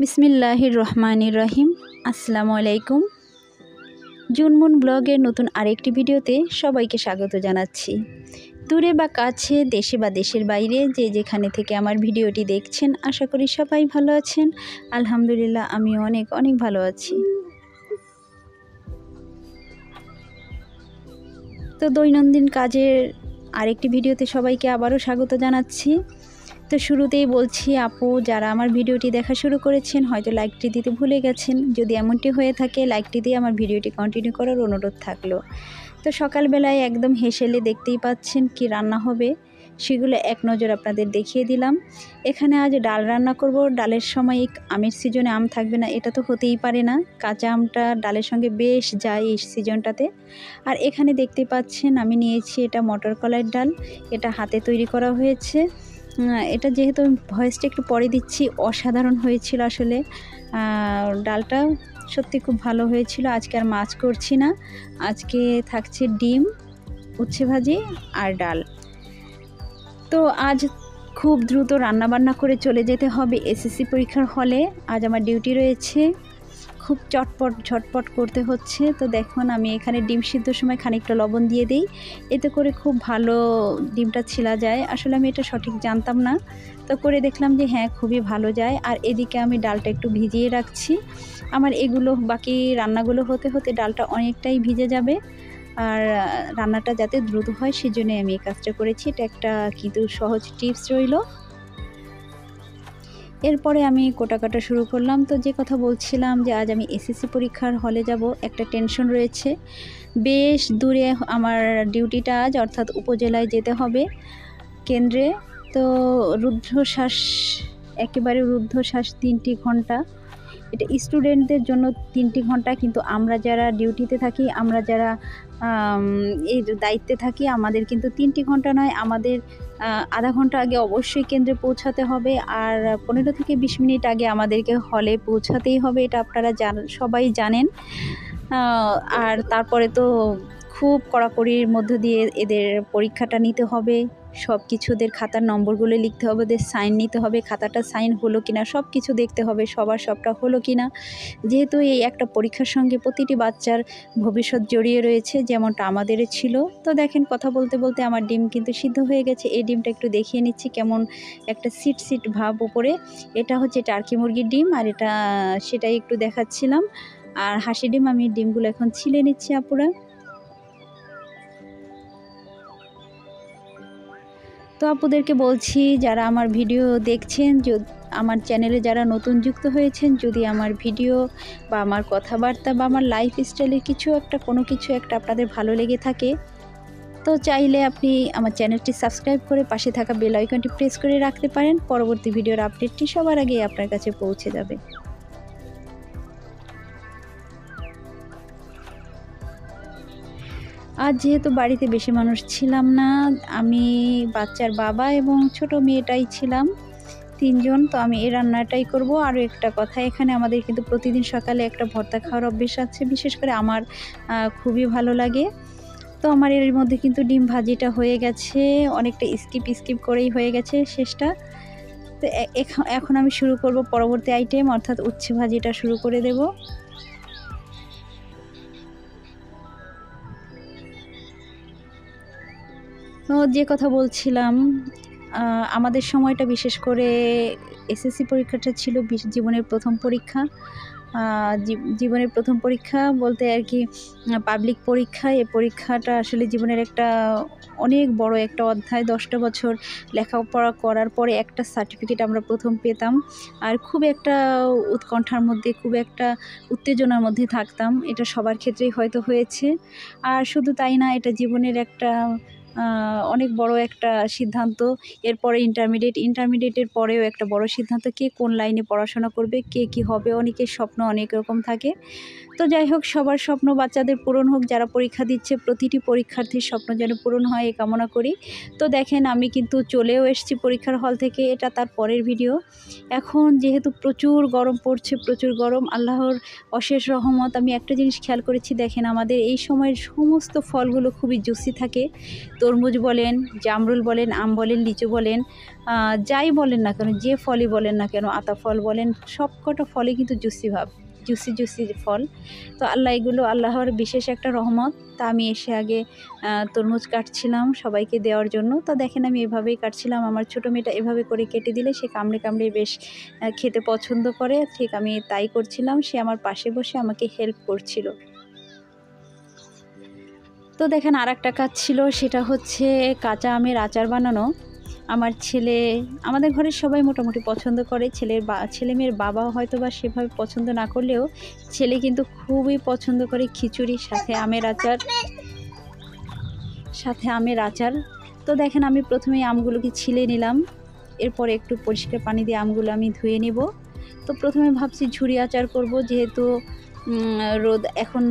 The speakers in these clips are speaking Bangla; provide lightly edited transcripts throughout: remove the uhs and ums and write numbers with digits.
বিসমিল্লাহির রহমানির রহিম। আসসালামু আলাইকুম। জুনমুন ব্লগের নতুন আরেকটি ভিডিওতে সবাইকে স্বাগত জানাচ্ছি। দূরে বা কাছে, দেশে বা দেশের বাইরে যে যেখানে থেকে আমার ভিডিওটি দেখছেন, আশা করি সবাই ভালো আছেন। আলহামদুলিল্লাহ, আমি অনেক অনেক ভালো আছি। তো দৈনন্দিন কাজের আরেকটি ভিডিওতে সবাইকে আবারও স্বাগত জানাচ্ছি। তো শুরুতেই বলছি, আপু যারা আমার ভিডিওটি দেখা শুরু করেছেন হয়তো লাইকটি দিতে ভুলে গেছেন। যদি এমনটি হয়ে থাকে, লাইকটি দিয়ে আমার ভিডিওটি কন্টিনিউ করার অনুরোধ থাকলো। তো সকালবেলায় একদম হেসেলে দেখতেই পাচ্ছেন কি রান্না হবে, সেগুলো এক নজর আপনাদের দেখিয়ে দিলাম। এখানে আজ ডাল রান্না করব। ডালের সময় আমের সিজনে আম থাকবে না, এটা তো হতেই পারে না। কাঁচা আমটা ডালের সঙ্গে বেশ যায় এই সিজনটাতে। আর এখানে দেখতেই পাচ্ছেন আমি নিয়েছি এটা মটর কলাইয়ের ডাল। এটা হাতে তৈরি করা হয়েছে। এটা যেহেতু আমি ভয়েসটা একটু পরে দিচ্ছি, অসাধারণ হয়েছিল আসলে। ডালটা সত্যি খুব ভালো হয়েছিল। আজকে আর মাছ করছি না, আজকে থাকছে ডিম, উচ্ছে ভাজি আর ডাল। তো আজ খুব দ্রুত রান্নাবান্না করে চলে যেতে হবে এসএসসি পরীক্ষার হলে। আজ আমার ডিউটি রয়েছে, খুব ঝটপট করতে হচ্ছে। তো দেখুন আমি এখানে ডিম সিদ্ধর সময় খানিকটা লবণ দিয়ে দিই, এতে করে খুব ভালো ডিমটা ছিলা যায়। আসলে আমি এটা সঠিক জানতাম না, তো করে দেখলাম যে হ্যাঁ, খুবই ভালো যায়। আর এদিকে আমি ডালটা একটু ভিজিয়ে রাখছি। আমার এগুলো বাকি রান্নাগুলো হতে হতে ডালটা অনেকটাই ভিজে যাবে। আর রান্নাটা যাতে দ্রুত হয় সেজন্য আমি এই কাজটা করেছি। এটা একটা কিন্তু সহজ টিপস রইল। এরপরে আমি কাটা শুরু করলাম। তো যে কথা বলছিলাম যে আজ আমি এসএসসি পরীক্ষার হলে যাব, একটা টেনশন রয়েছে। বেশ দূরে আমার ডিউটিটা আজ, অর্থাৎ উপজেলায় যেতে হবে কেন্দ্রে। তো রুদ্ধশ্বাস, একেবারে রুদ্ধশ্বাস 3টি ঘন্টা। এটা স্টুডেন্টদের জন্য 3টি ঘন্টা, কিন্তু আমরা যারা ডিউটিতে থাকি, আমরা যারা এই দায়িত্বে থাকি, আমাদের কিন্তু 3টি ঘন্টা নয়, আমাদের আধা ঘন্টা আগে অবশ্যই কেন্দ্রে পৌঁছাতে হবে। আর 15 থেকে 20 মিনিট আগে আমাদেরকে হলে পৌঁছাতেই হবে, এটা আপনারা সবাই জানেন। আর তারপরে তো খুব কড়াকড়ির মধ্য দিয়ে এদের পরীক্ষাটা নিতে হবে। সব কিছু ওদের খাতার নম্বরগুলো লিখতে হবে, ওদের সাইন নিতে হবে, খাতাটা সাইন হলো কিনা সব কিছু দেখতে হবে, সবার সবটা হলো কিনা। যেহেতু এই একটা পরীক্ষার সঙ্গে প্রতিটি বাচ্চার ভবিষ্যৎ জড়িয়ে রয়েছে, যেমনটা আমাদেরও ছিল। তো দেখেন কথা বলতে বলতে আমার ডিম কিন্তু সিদ্ধ হয়ে গেছে। এই ডিমটা একটু দেখিয়ে নিচ্ছি, কেমন একটা সিট ভাব উপরে। এটা হচ্ছে টার্কি মুরগির ডিম, আর এটা সেটাই একটু দেখাচ্ছিলাম। আর হাঁসি ডিম, আমি ডিমগুলো এখন ছিলে নিচ্ছি আপুরা। তো আপুদেরকে বলছি, যারা আমার ভিডিও দেখছেন, আমার চ্যানেলে যারা নতুন যুক্ত হয়েছেন, যদি আমার ভিডিও বা আমার কথাবার্তা বা আমার লাইফ স্টাইলের কোনো কিছু একটা আপনাদের ভালো লেগে থাকে, তো চাইলে আপনি আমার চ্যানেলটি সাবস্ক্রাইব করে পাশে থাকা বেল আইকনটি প্রেস করে রাখতে পারেন। পরবর্তী ভিডিওর আপডেটটি সবার আগে আপনার কাছে পৌঁছে যাবে। আজ যেহেতু বাড়িতে বেশি মানুষ ছিলাম না, আমি, বাচ্চার বাবা এবং ছোট মেয়েটাই ছিলাম, 3 জন। তো আমি এই রান্নাটাই করব। আরও একটা কথা, এখানে আমাদের কিন্তু প্রতিদিন সকালে একটা ভর্তা খাওয়ার অভ্যেস আছে, বিশেষ করে আমার খুবই ভালো লাগে। তো আমার এর মধ্যে কিন্তু ডিম ভাজিটা হয়ে গেছে, অনেকটা স্কিপ করেই হয়ে গেছে শেষটা। তো এখন আমি শুরু করব পরবর্তী আইটেম, অর্থাৎ উচ্ছে ভাজিটা শুরু করে দেব। তো যে কথা বলছিলাম, আমাদের সময়টা বিশেষ করে এসএসসি পরীক্ষাটা ছিল জীবনের প্রথম পরীক্ষা। জীবনের প্রথম পরীক্ষা বলতে আর কি পাবলিক পরীক্ষা। এই পরীক্ষাটা আসলে জীবনের একটা অনেক বড় একটা অধ্যায়। 10টা বছর লেখাপড়া করার পরে একটা সার্টিফিকেট আমরা প্রথম পেতাম। আর খুব একটা উৎকণ্ঠার মধ্যে, খুব একটা উত্তেজনার মধ্যে থাকতাম। এটা সবার ক্ষেত্রেই হয়তো হয়েছে। আর শুধু তাই না, এটা জীবনের একটা অনেক বড় একটা সিদ্ধান্ত। এরপরে ইন্টারমিডিয়েটের পরেও একটা বড় সিদ্ধান্ত, কে কোন লাইনে পড়াশোনা করবে, কে কী হবে। অনেকের স্বপ্ন অনেক রকম থাকে। তো যাই হোক, সবার স্বপ্ন বাচ্চাদের পূরণ হোক, যারা পরীক্ষা দিচ্ছে প্রতিটি পরীক্ষার্থীর স্বপ্ন যেন পূরণ হয়, এই কামনা করি। তো দেখেন আমি কিন্তু চলেও এসেছি পরীক্ষার হল থেকে, এটা তার পরের ভিডিও। এখন যেহেতু প্রচুর গরম পড়ছে, প্রচুর গরম, আল্লাহর অশেষ রহমত। আমি একটা জিনিস খেয়াল করেছি, দেখেন আমাদের এই সময়ের সমস্ত ফলগুলো খুবই জুসি থাকে। তো তরমুজ বলেন, জামরুল বলেন, আম বলেন, লিচু বলেন, যাই বলেন না কেন, যে ফলই বলেন না কেন, আতা ফল বলেন, সবকটা ফলই কিন্তু জুসি জুসি ফল। তো এগুলো আল্লাহর বিশেষ একটা রহমত। তা আমি এসে আগে তরমুজ কাটছিলাম সবাইকে দেওয়ার জন্য। তো দেখেন আমি এভাবেই কাটছিলাম। আমার ছোটো মেয়েটা এভাবে করে কেটে দিলে সে কামড়ে কামড়ে বেশ খেতে পছন্দ করে। ঠিক আমি তাই করছিলাম। সে আমার পাশে বসে আমাকে হেল্প করছিল। তো দেখেন আরেকটা কাজ ছিল, সেটা হচ্ছে কাঁচা আমের আচার বানানো। আমাদের ঘরের সবাই মোটামুটি পছন্দ করে। ছেলে মেয়ের বাবা হয়তো বা সেভাবে পছন্দ না করলেও ছেলে কিন্তু খুবই পছন্দ করে খিচুড়ির সাথে আমের আচার। তো দেখেন আমি প্রথমেই আমগুলোকে ছিলে নিলাম। এরপর একটু পরিষ্কার পানি দিয়ে আমগুলো আমি ধুয়ে নেব। তো প্রথমে ভাবছি ঝুরি আচার করব, যেহেতু রোদ এখন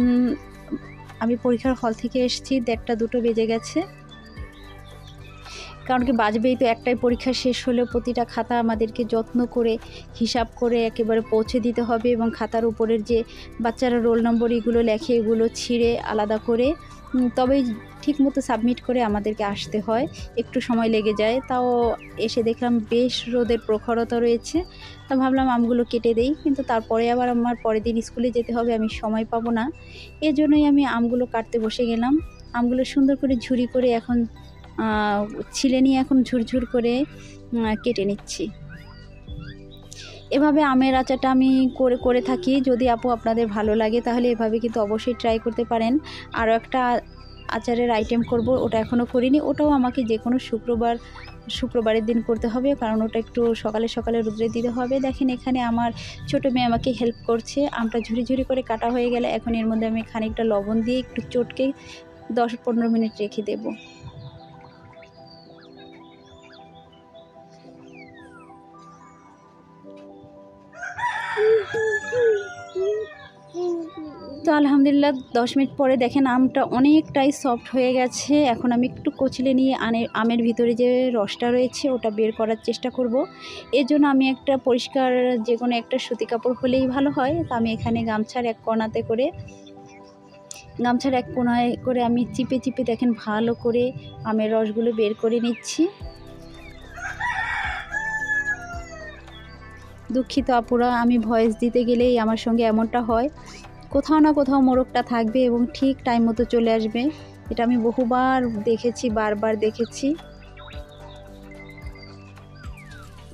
আমি পরীক্ষার হল থেকে এসেছি 1টা-2টো বেজে গেছে। কারণ কি বাজবেই তো, একটাই পরীক্ষা শেষ হলেও প্রতিটা খাতা আমাদেরকে যত্ন করে হিসাব করে একেবারে পৌঁছে দিতে হবে, এবং খাতার উপরের যে বাচ্চারা রোল নম্বর এগুলো লেখে এগুলো ছিঁড়ে আলাদা করে তবেই ঠিকমতো সাবমিট করে আমাদেরকে আসতে হয়। একটু সময় লেগে যায়। তাও এসে দেখলাম বেশ রোদের প্রখরতা রয়েছে। তা ভাবলাম আমগুলো কেটে দেই, কিন্তু তারপরে আবার আমার পরের দিন স্কুলে যেতে হবে, আমি সময় পাবো না। এজন্যই আমি আমগুলো কাটতে বসে গেলাম। আমগুলো সুন্দর করে ঝুরি করে এখন ছিলে নিয়ে এখন ঝুরঝুর করে কেটে নিচ্ছি। এভাবে আমের আচারটা আমি করে থাকি। যদি আপু আপনাদের ভালো লাগে তাহলে এভাবে কিন্তু অবশ্যই ট্রাই করতে পারেন। আরও একটা আচারের আইটেম করব, ওটা এখনও করিনি। ওটাও আমাকে যে কোনো শুক্রবারের দিন করতে হবে, কারণ ওটা একটু সকালে সকালে রোদ্রে দিতে হবে। দেখেন এখানে আমার ছোটো মেয়ে আমাকে হেল্প করছে। আমটা ঝুরি ঝুরি করে কাটা হয়ে গেলে এখন এর মধ্যে আমি খানিকটা লবণ দিয়ে একটু চটকে 10-15 মিনিট রেখে দেব। তো আলহামদুলিল্লাহ 10 মিনিট পরে দেখেন আমটা অনেকটাই সফট হয়ে গেছে। এখন আমি একটু কচলে নিয়ে আমের ভিতরে যে রসটা রয়েছে ওটা বের করার চেষ্টা করব। এর জন্য আমি একটা পরিষ্কার যে কোনো একটা সুতি কাপড় হলেই ভালো হয়। তো আমি এখানে গামছার এক কোণায় করে আমি চিপে চিপে দেখেন ভালো করে আমের রসগুলো বের করে নিচ্ছি। দুঃখিত আপুরা, আমি ভয়েস দিতে গেলেই আমার সঙ্গে এমনটা হয়। কোথাও না কোথাও মোড়কটা থাকবে এবং ঠিক টাইম মতো চলে আসবে। এটা আমি বারবার দেখেছি।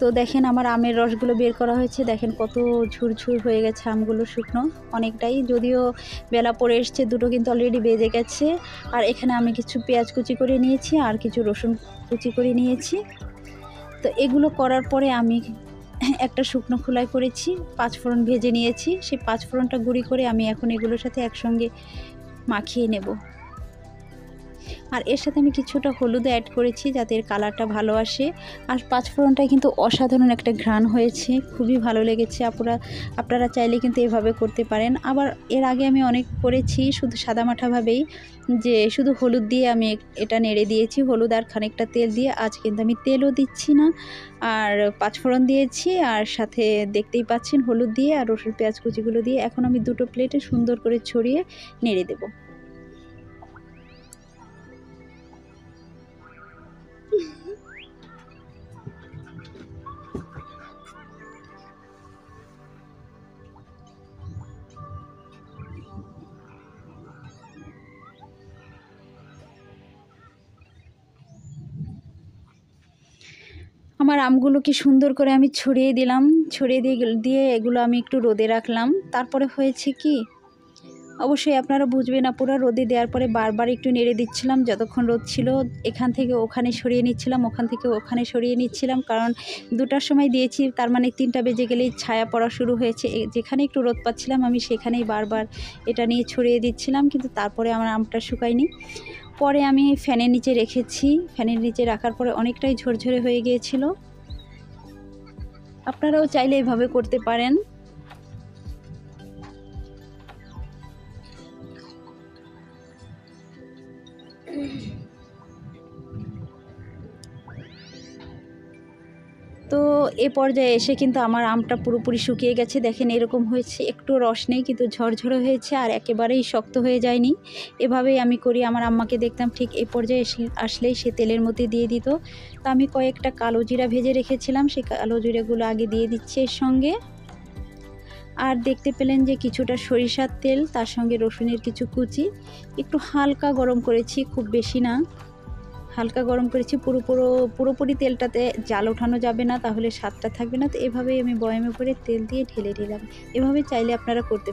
তো দেখেন আমার আমের রসগুলো বের করা হয়েছে। দেখেন কত ঝুরঝুর হয়ে গেছে আমগুলো, শুকনো অনেকটাই। যদিও বেলা পড়ে এসছে, 2টো কিন্তু অলরেডি বেজে গেছে। আর এখানে আমি কিছু পেঁয়াজ কুচি করে নিয়েছি আর কিছু রসুন কুচি করে নিয়েছি। তো এগুলো করার পরে আমি একটা শুকনো খোলাই করেছি, 5 ফোড়ন ভেজে নিয়েছি। সেই 5 ফোড়নটা গুঁড়ি করে আমি এখন এগুলোর সাথে একসঙ্গে মাখিয়ে নেব। আর এর সাথে আমি কিছুটা হলুদ অ্যাড করেছি যাতে এর কালারটা ভালো আসে। আর 5 ফোড়নটায় কিন্তু অসাধারণ একটা ঘ্রাণ হয়েছে, খুবই ভালো লেগেছে। আপনারা চাইলে কিন্তু এভাবে করতে পারেন। আবার এর আগে আমি অনেক করেছি শুধু সাদামাঠাভাবেই, যে শুধু হলুদ দিয়ে আমি এটা নেড়ে দিয়েছি, হলুদ আর খানিকটা তেল দিয়ে। আজ কিন্তু আমি তেলও দিচ্ছি না, আর 5 ফোড়ন দিয়েছি, আর সাথে দেখতেই পাচ্ছেন হলুদ দিয়ে আর রসুন পেঁয়াজ কুচিগুলো দিয়ে এখন আমি 2টো প্লেটে সুন্দর করে ছড়িয়ে নেড়ে দেব। আমার আমগুলোকে সুন্দর করে আমি ছড়িয়ে দিয়ে এগুলো আমি একটু রোদে রাখলাম। তারপরে হয়েছে কি, অবশ্যই আপনারা বুঝবেন না, পুরো রোদে দেওয়ার পরে বারবার একটু নেড়ে দিচ্ছিলাম যতক্ষণ রোদ ছিল। এখান থেকে ওখানে সরিয়ে নিচ্ছিলাম, ওখান থেকে ওখানে সরিয়ে নিচ্ছিলাম, কারণ 2টার সময় দিয়েছি, তার মানে 3টা বেজে গেলেই ছায়া পড়া শুরু হয়েছে। যেখানে একটু রোদ পাচ্ছিলাম আমি সেখানেই বারবার এটা নিয়ে ছড়িয়ে দিচ্ছিলাম, কিন্তু তারপরে আমার আমটা শুকায়নি। পরে আমি ফ্যানের নিচে রেখেছি। ফ্যানের নিচে রাখার পরে অনেকটাই ঝরঝরে হয়ে গিয়েছিল। আপনারাও চাইলে এভাবে করতে পারেন। তো এ পর্যায়ে এসে কিন্তু আমার আমটা পুরোপুরি শুকিয়ে গেছে। দেখেন এরকম হয়েছে, একটু রস নেই কিন্তু ঝরঝরে হয়েছে আর একেবারেই শক্ত হয়ে যায়নি। এভাবেই আমি করি। আমার আম্মাকে দেখতাম ঠিক এই পর্যায়ে আসলেই সে তেলের মধ্যে দিয়ে দিত। তো আমি কয়েকটা কালো জিরা ভেজে রেখেছিলাম, সেই কালো জিরাগুলো আগে দিয়ে দিচ্ছি এর সঙ্গে। আর দেখতে পেলেন যে কিছুটা সরিষার তেল, তার সঙ্গে রসুনের কিছু কুচি, একটু হালকা গরম করেছি, খুব বেশি না, হালকা গরম করেছি। পুরোপুরি তেলটাতে জাল ওঠানো যাবে না, তাহলে স্বাদটা থাকবে না। তো এভাবেই আমি বয়ামে করে তেল দিয়ে ঢেলে দিলাম। এভাবে চাইলে আপনারা করতে